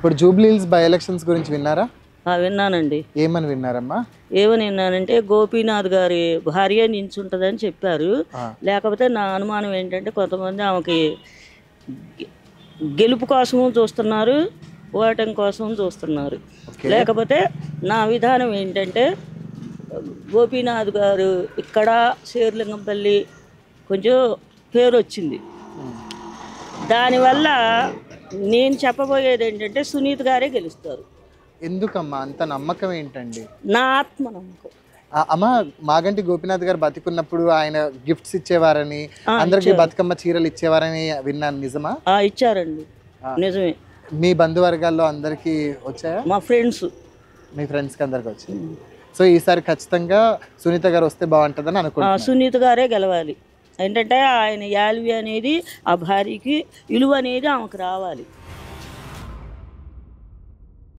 ఇప్పుడు Jubilee hills by elections గురించి విన్నారా? విన్నానండి. ఏమని విన్నారమ్మా? ఏమని విన్నానంటే గోపీనాథ్ గారి భార్య నించుంటుందని చెప్పారు. లేకపోతే నా అనుమానం ఏంటంటే కొంతమంది ఆమెకి గెలుపు కోసం చూస్తున్నారు, ఓటమి కోసం చూస్తున్నారు. లేకపోతే నా విధానం ఏంటంటే గోపీనాథ్ గారు ఇక్కడ శేర్లింగంపల్లి కొంచెం పేరు వచ్చింది. దానివల్ల నేను చెప్పబోయేది ఏంటంటే సునీత్ గారే గెలుస్తారు. ఎందుకమ్మా అంత నమ్మకం ఏంటండి? నా ఆత్మ నమ్మకం. అమ్మ, మాగంటి గోపీనాథ్ గారు బతికున్నప్పుడు ఆయన గిఫ్ట్స్ ఇచ్చేవారని, అందరికి బతుకమ్మ చీరలు ఇచ్చేవారని విన్నాను. నిజమా? ఇచ్చారండి, నిజమే. మీ బంధువర్గాల్లో అందరికి వచ్చాయా? మా ఫ్రెండ్స్, మీ ఫ్రెండ్స్కి అందరికి వచ్చాయి. సో ఈసారి ఖచ్చితంగా సునీత గారు వస్తే బాగుంటుందని అనుకుంటున్నాను. సునీత గారే గెలవాలి. ఏంటంటే ఆయన యాల్వి అనేది ఆ భార్యకి విలువ అనేది ఆమెకు రావాలి.